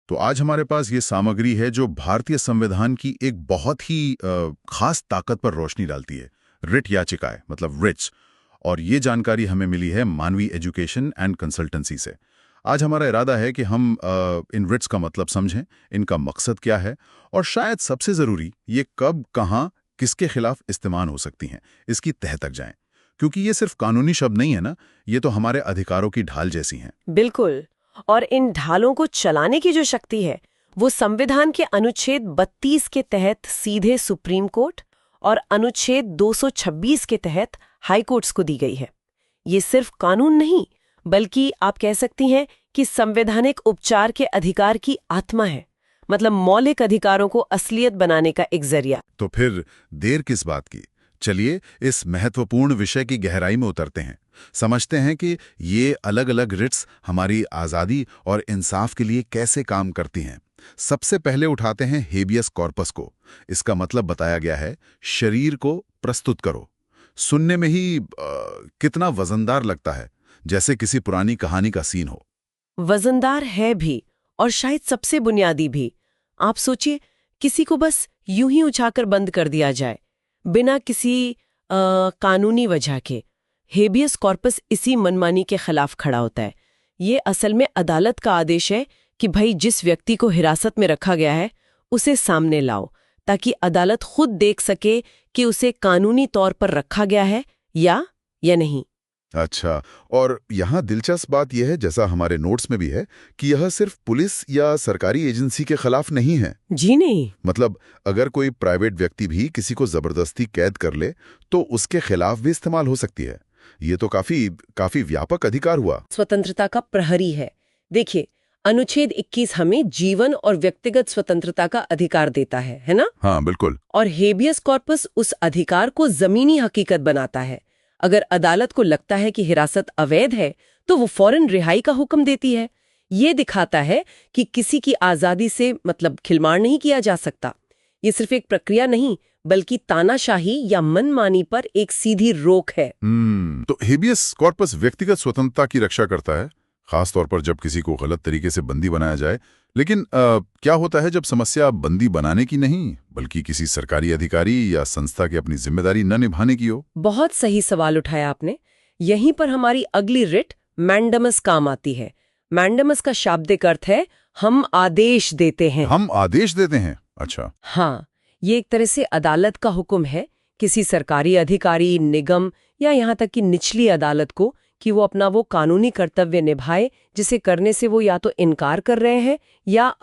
तो आज हमारे पास ये सामग्री है जो भारतीय संविधान की एक बहुत ही खास ताकत पर रोशनी डालती है। रिट याचिकाएं मतलब रिट्स। और ये जानकारी हमें मिली है मानवी एजुकेशन एंड कंसल्टेंसी से। आज हमारा इरादा है कि हम इन रिट्स का मतलब समझें, इनका मकसद क्या है, और शायद सबसे ज़रूरी ये कब, कहाँ, किसके खिलाफ इस्तेमाल हो सकती हैं, इसकी तह तक जाएं। क्योंकि ये सिर्फ कानूनी शब्द नहीं है ना, ये तो हमारे अधिकारों की ढाल जैसी हैं। बिल्कुल। और इन ढालों को चलाने की जो शक्ति है वो संविधान के अनुच्छेद 32 के तहत सीधे सुप्रीम कोर्ट और अनुच्छेद 226 के तहत हाई कोर्ट्स को दी गई है। ये सिर्फ कानून नहीं, बल्कि आप कह सकती हैं कि संवैधानिक उपचार के अधिकार की आत्मा है। मतलब मौलिक अधिकारों को असलियत बनाने का एक जरिया। तो फिर देर किस बात की, चलिए इस महत्वपूर्ण विषय की गहराई में उतरते हैं। समझते हैं कि ये अलग अलग रिट्स हमारी आज़ादी और इंसाफ के लिए कैसे काम करती हैं। सबसे पहले उठाते हैं हेबियस कॉर्पस को। इसका मतलब बताया गया है शरीर को प्रस्तुत करो। सुनने में ही कितना वजनदार लगता है, जैसे किसी पुरानी कहानी का सीन हो। वजनदार है भी, और शायद सबसे बुनियादी भी। आप सोचिए, किसी को बस यूं ही उठाकर बंद कर दिया जाए बिना किसी कानूनी वजह के। हेबियस कॉर्पस इसी मनमानी के खिलाफ खड़ा होता है। ये असल में अदालत का आदेश है कि भाई जिस व्यक्ति को हिरासत में रखा गया है उसे सामने लाओ, ताकि अदालत खुद देख सके कि उसे कानूनी तौर पर रखा गया है या नहीं। अच्छा, और यहाँ दिलचस्प बात यह है, जैसा हमारे नोट्स में भी है, कि यह सिर्फ पुलिस या सरकारी एजेंसी के खिलाफ नहीं है। जी नहीं। मतलब अगर कोई प्राइवेट व्यक्ति भी किसी को जबरदस्ती कैद कर ले तो उसके खिलाफ भी इस्तेमाल हो सकती है। ये तो काफी व्यापक अधिकार हुआ। स्वतंत्रता का प्रहरी है। देखिए, अनुच्छेद 21 हमें जीवन और व्यक्तिगत स्वतंत्रता का अधिकार देता है ना? हाँ बिल्कुल। और हेबियस कॉर्पस उस अधिकार को जमीनी हकीकत बनाता है। अगर अदालत को लगता है कि हिरासत अवैध है तो वो फौरन रिहाई का हुक्म देती है। ये दिखाता है कि किसी की आजादी से मतलब खिलवाड़ नहीं किया जा सकता। ये सिर्फ एक प्रक्रिया नहीं, बल्कि तानाशाही या मनमानी पर एक सीधी रोक है। तो हेबियस कॉर्पस व्यक्तिगत स्वतंत्रता की रक्षा करता है, खास तौर पर जब किसी को गलत तरीके से बंदी बनाया जाए। लेकिन क्या होता है जब समस्या बंदी बनाने की नहीं, बल्कि किसी सरकारी अधिकारी या संस्था की अपनी जिम्मेदारी न निभाने की हो? बहुत सही सवाल उठाया आपने। यहीं पर हमारी अगली रिट मैंडमस काम आती है। मैंडमस का शाब्दिक अर्थ है हम आदेश देते हैं। हम आदेश देते हैं? अच्छा। हाँ, ये एक तरह से अदालत का हुक्म है किसी सरकारी अधिकारी, निगम या यहाँ तक कि निचली अदालत को कि वो अपना वो कानूनी कर्तव्य निभाए जिसे करने से वो या तो इनकार कर रहे हैं या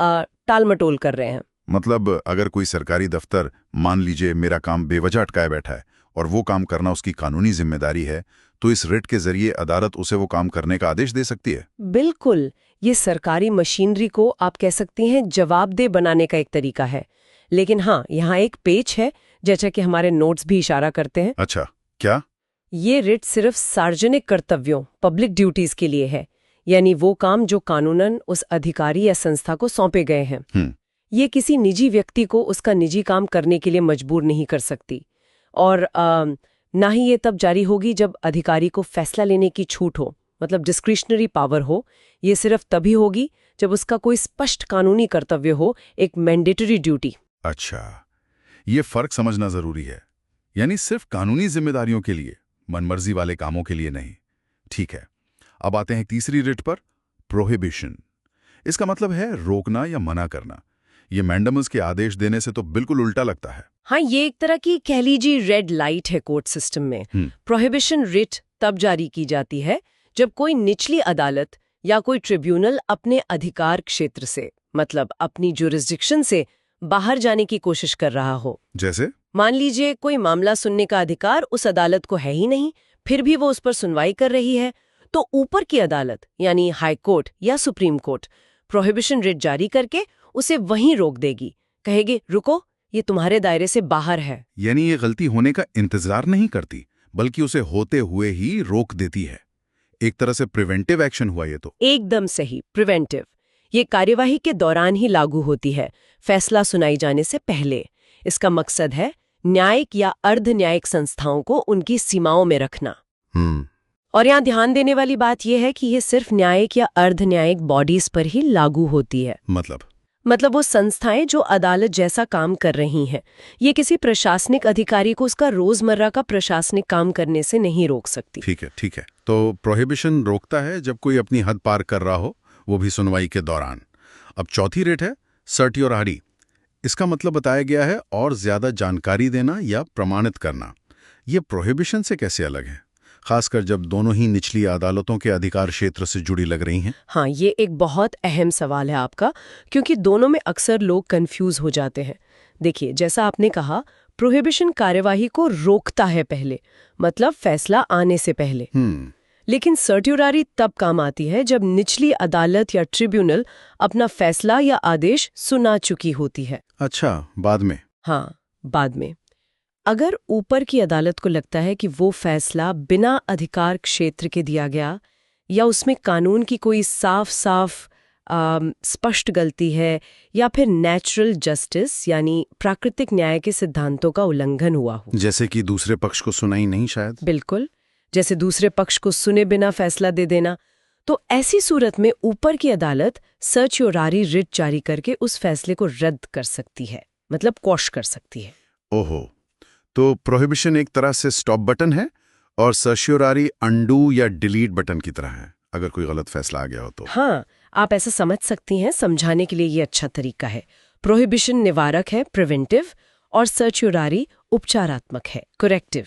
टालमटोल कर रहे हैं। मतलब अगर कोई सरकारी दफ्तर, मान लीजिए, मेरा काम बेवजह अटकाए बैठा है और वो काम करना उसकी कानूनी जिम्मेदारी है, तो इस रिट के जरिए अदालत उसे वो काम करने का आदेश दे सकती है। बिल्कुल, ये सरकारी मशीनरी को आप कह सकती हैं जवाबदेह बनाने का एक तरीका है। लेकिन हाँ, यहाँ एक पेच है, जैसा कि हमारे नोट्स भी इशारा करते हैं। अच्छा, क्या? ये रिट सिर्फ सार्वजनिक कर्तव्यों, पब्लिक ड्यूटीज के लिए है, यानी वो काम जो कानूनन उस अधिकारी या संस्था को सौंपे गए हैं। ये किसी निजी व्यक्ति को उसका निजी काम करने के लिए मजबूर नहीं कर सकती। और ना ही ये तब जारी होगी जब अधिकारी को फैसला लेने की छूट हो, मतलब डिस्क्रिशनरी पावर हो। ये सिर्फ तभी होगी जब उसका कोई स्पष्ट कानूनी कर्तव्य हो, एक मैंडेटरी ड्यूटी। अच्छा, ये फर्क समझना जरूरी है। यानी सिर्फ कानूनी जिम्मेदारियों के लिए, मनमर्जी वाले कामों के लिए नहीं। ठीक है, अब आते हैं तीसरी रिट पर, प्रोहिबिशन। इसका मतलब है रोकना या मना करना। ये मैंडमस के आदेश देने से तो बिल्कुल उल्टा लगता है। हाँ, ये एक तरह की कह लीजिए रेड लाइट है कोर्ट सिस्टम में। प्रोहिबिशन रिट तब जारी की जाती है जब कोई निचली अदालत या कोई ट्रिब्यूनल अपने अधिकार क्षेत्र से, मतलब अपनी जुरिस्डिक्शन से बाहर जाने की कोशिश कर रहा हो। जैसे मान लीजिए कोई मामला सुनने का अधिकार उस अदालत को है ही नहीं, फिर भी वो उस पर सुनवाई कर रही है, तो ऊपर की अदालत यानी हाई कोर्ट या सुप्रीम कोर्ट प्रोहिबिशन रिट जारी करके उसे वहीं रोक देगी। कहेगी रुको, ये तुम्हारे दायरे से बाहर है। यानी ये गलती होने का इंतजार नहीं करती, बल्कि उसे होते हुए ही रोक देती है। एक तरह से प्रिवेंटिव एक्शन हुआ ये तो। एकदम सही, प्रिवेंटिव। ये कार्यवाही के दौरान ही लागू होती है, फैसला सुनाई जाने से पहले। इसका मकसद है न्यायिक या अर्ध न्यायिक संस्थाओं को उनकी सीमाओं में रखना। और यहाँ ध्यान देने वाली बात यह है कि ये सिर्फ न्यायिक या अर्ध न्यायिक बॉडीज पर ही लागू होती है। मतलब मतलब वो संस्थाएं जो अदालत जैसा काम कर रही हैं, ये किसी प्रशासनिक अधिकारी को उसका रोजमर्रा का प्रशासनिक काम करने से नहीं रोक सकती। ठीक है। तो प्रोहिबिशन रोकता है जब कोई अपनी हद पार कर रहा हो, वो भी सुनवाई के दौरान। अब चौथी रिट है सर्टियोरारी। इसका मतलब बताया गया है और ज्यादा जानकारी देना या प्रमाणित करना। ये प्रोहिबिशन से कैसे अलग है, खासकर जब दोनों ही निचली अदालतों के अधिकार क्षेत्र से जुड़ी लग रही हैं? हाँ, ये एक बहुत अहम सवाल है आपका, क्योंकि दोनों में अक्सर लोग कंफ्यूज हो जाते हैं। देखिए, जैसा आपने कहा, प्रोहिबिशन कार्यवाही को रोकता है पहले, मतलब फैसला आने से पहले। लेकिन सर्टियोरारी तब काम आती है जब निचली अदालत या ट्रिब्यूनल अपना फैसला या आदेश सुना चुकी होती है। अच्छा, बाद में? हाँ, बाद में। अगर ऊपर की अदालत को लगता है कि वो फैसला बिना अधिकार क्षेत्र के दिया गया या उसमें कानून की कोई साफ स्पष्ट गलती है या फिर नेचुरल जस्टिस यानी प्राकृतिक न्याय के सिद्धांतों का उल्लंघन हुआ हो, जैसे कि दूसरे पक्ष को सुना ही नहीं, शायद। बिल्कुल, जैसे दूसरे पक्ष को सुने बिना फैसला दे देना, तो ऐसी सूरत में ऊपर की अदालत सर्टियोरारी रिट जारी करके उस फैसले को रद्द कर सकती है, मतलब क्वॉश कर सकती है। ओहो, तो प्रोहिबिशन एक तरह से स्टॉप बटन है और सर्टियोरारी अंडू या डिलीट बटन की तरह है, अगर कोई गलत फैसला आ गया हो तो। हाँ, आप ऐसा समझ सकती हैं। समझाने के लिए ये अच्छा तरीका है। प्रोहिबिशन निवारक है, प्रिवेंटिव, और सर्टियोरारी उपचारात्मक है, करेक्टिव।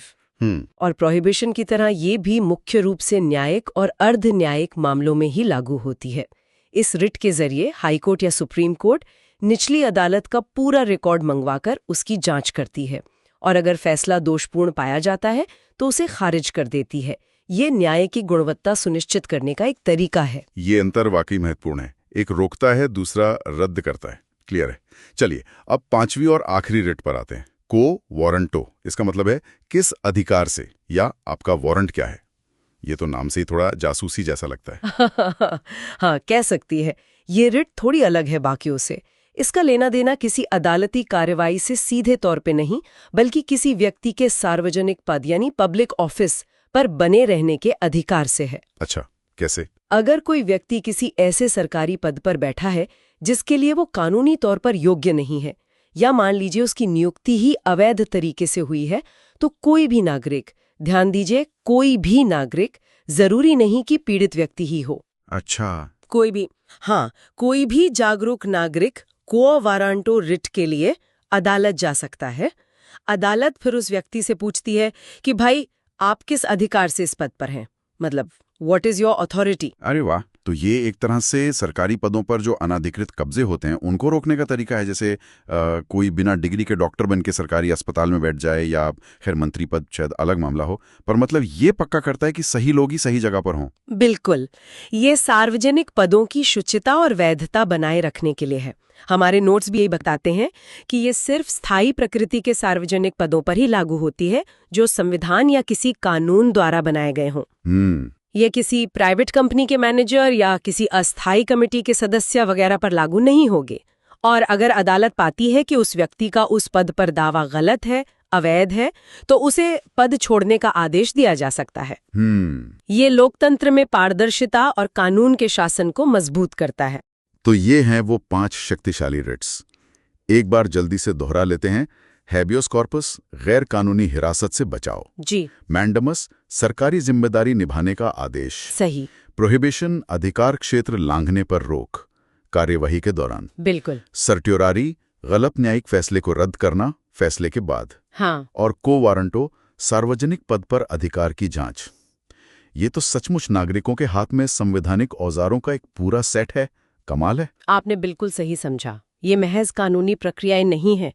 और प्रोहिबिशन की तरह ये भी मुख्य रूप से न्यायिक और अर्ध न्यायिक मामलों में ही लागू होती है। इस रिट के जरिए हाईकोर्ट या सुप्रीम कोर्ट निचली अदालत का पूरा रिकॉर्ड मंगवाकर उसकी जांच करती है, और अगर फैसला दोषपूर्ण पाया जाता है तो उसे खारिज कर देती है। ये न्याय की गुणवत्ता सुनिश्चित करने का एक तरीका है। ये अंतर वाकई महत्वपूर्ण है। एक रोकता है, दूसरा रद्द करता है। क्लियर है। चलिए, अब पांचवी और आखिरी रिट पर आते हैं। को वारंटो। इसका मतलब है किस अधिकार से, या आपका वारंट क्या है। ये तो नाम से ही थोड़ा जासूसी जैसा लगता है। हाँ, कह सकती है। ये रिट थोड़ी अलग है बाकियों से। इसका लेना देना किसी अदालती कार्रवाई से सीधे तौर पे नहीं, बल्कि किसी व्यक्ति के सार्वजनिक पद यानी पब्लिक ऑफिस पर बने रहने के अधिकार से है। अच्छा, कैसे? अगर कोई व्यक्ति किसी ऐसे सरकारी पद पर बैठा है जिसके लिए वो कानूनी तौर पर योग्य नहीं है, या मान लीजिए उसकी नियुक्ति ही अवैध तरीके से हुई है, तो कोई भी नागरिक, ध्यान दीजिए, कोई भी नागरिक, जरूरी नहीं कि पीड़ित व्यक्ति ही हो। अच्छा, कोई भी, हाँ, कोई भी जागरूक नागरिक क्वो वारंटो रिट के लिए अदालत जा सकता है। अदालत फिर उस व्यक्ति से पूछती है कि भाई, आप किस अधिकार से इस पद पर हैं, मतलब व्हाट इज योर अथॉरिटी। अरे वाह, तो ये एक तरह से सरकारी पदों पर जो अनाधिकृत कब्जे होते हैं उनको रोकने का तरीका है। जैसे कोई बिना डिग्री के डॉक्टर बन के सरकारी अस्पताल में बैठ जाए, या खैर मंत्री पद शायद अलग मामला हो, पर मतलब ये पक्का करता है कि सही लोग ही सही जगह पर हों। बिल्कुल, ये सार्वजनिक पदों की शुचिता और वैधता बनाए रखने के लिए है। हमारे नोट्स भी यही बताते हैं कि ये सिर्फ स्थायी प्रकृति के सार्वजनिक पदों पर ही लागू होती है जो संविधान या किसी कानून द्वारा बनाए गए हों। ये किसी प्राइवेट कंपनी के मैनेजर या किसी अस्थायी कमेटी के सदस्य वगैरह पर लागू नहीं होंगे। और अगर अदालत पाती है कि उस व्यक्ति का उस पद पर दावा गलत है, अवैध है, तो उसे पद छोड़ने का आदेश दिया जा सकता है। ये लोकतंत्र में पारदर्शिता और कानून के शासन को मजबूत करता है। तो ये हैं वो 5 शक्तिशाली रिट्स। एक बार जल्दी से दोहरा लेते हैं। हैबियस कॉर्पस, गैर कानूनी हिरासत से बचाव जी। मैंडमस, सरकारी जिम्मेदारी निभाने का आदेश सही। प्रोहिबिशन, अधिकार क्षेत्र लांघने पर रोक कार्यवाही के दौरान। बिल्कुल। सर्टियोरारी, गलत न्यायिक फैसले को रद्द करना फैसले के बाद। हाँ। और को वारंटो, सार्वजनिक पद पर अधिकार की जांच। ये तो सचमुच नागरिकों के हाथ में संवैधानिक औजारों का एक पूरा सेट है। कमाल है। आपने बिल्कुल सही समझा। ये महज कानूनी प्रक्रियाएं नहीं है,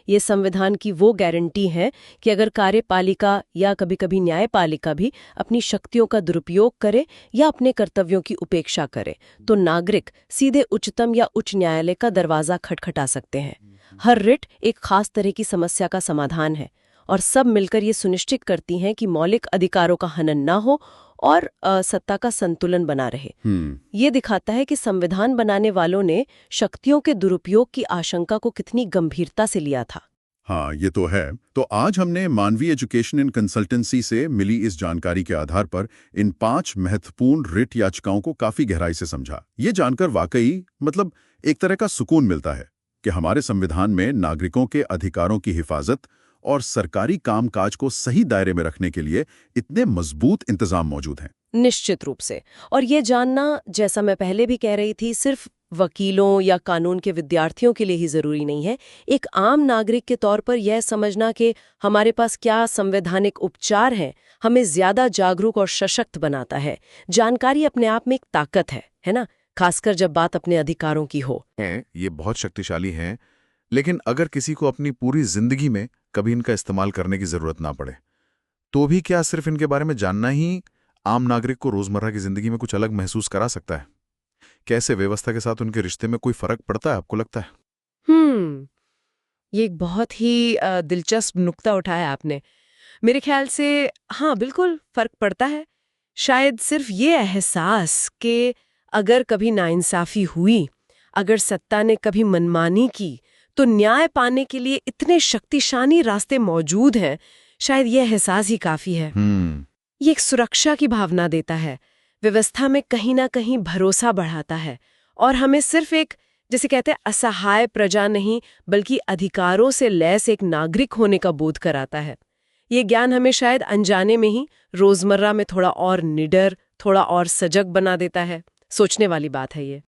ये संविधान की वो गारंटी है कि अगर कार्यपालिका या कभी कभी न्यायपालिका भी अपनी शक्तियों का दुरुपयोग करे या अपने कर्तव्यों की उपेक्षा करे, तो नागरिक सीधे उच्चतम या उच्च न्यायालय का दरवाजा खटखटा सकते हैं। हर रिट एक खास तरह की समस्या का समाधान है, और सब मिलकर ये सुनिश्चित करती हैं कि मौलिक अधिकारों का हनन न हो और सत्ता का संतुलन बना रहे। ये दिखाता है कि संविधान बनाने वालों ने शक्तियों के दुरुपयोग की आशंका को कितनी गंभीरता से लिया था। हाँ, ये तो है। तो आज हमने मानवी एजुकेशन एंड कंसल्टेंसी से मिली इस जानकारी के आधार पर इन 5 महत्वपूर्ण रिट याचिकाओं को काफी गहराई से समझा। ये जानकर वाकई मतलब एक तरह का सुकून मिलता है कि हमारे संविधान में नागरिकों के अधिकारों की हिफाजत और सरकारी कामकाज को सही दायरे में रखने के लिए इतने मजबूत इंतजाम मौजूद हैं। निश्चित रूप से। और ये जानना, जैसा मैं पहले भी कह रही थी, सिर्फ वकीलों या कानून के विद्यार्थियों के लिए ही जरूरी नहीं है। एक आम नागरिक के तौर पर यह समझना कि हमारे पास क्या संवैधानिक उपचार हैं, हमें ज्यादा जागरूक और सशक्त बनाता है। जानकारी अपने आप में एक ताकत है ना? खासकर जब बात अपने अधिकारों की हो। ये बहुत शक्तिशाली हैं, लेकिन अगर किसी को अपनी पूरी जिंदगी में कभी इनका इस्तेमाल करने की जरूरत ना पड़े, तो भी क्या सिर्फ इनके बारे में जानना ही आम नागरिक को रोजमर्रा की जिंदगी में कुछ अलग महसूस करा सकता है? कैसे व्यवस्था के साथ उनके रिश्ते में कोई फर्क पड़ता है, आपको लगता है? ये एक बहुत ही दिलचस्प नुक्ता उठाया आपने। मेरे ख्याल से हाँ, बिल्कुल फर्क पड़ता है। शायद सिर्फ ये एहसास कि अगर कभी नाइंसाफी हुई, अगर सत्ता ने कभी मनमानी की, तो न्याय पाने के लिए इतने शक्तिशाली रास्ते मौजूद हैं, शायद ये एहसास ही काफी है। ये एक सुरक्षा की भावना देता है, व्यवस्था में कहीं ना कहीं भरोसा बढ़ाता है, और हमें सिर्फ एक, जिसे कहते हैं, असहाय प्रजा नहीं, बल्कि अधिकारों से लैस एक नागरिक होने का बोध कराता है। ये ज्ञान हमें शायद अनजाने में ही रोजमर्रा में थोड़ा और निडर, थोड़ा और सजग बना देता है। सोचने वाली बात है ये।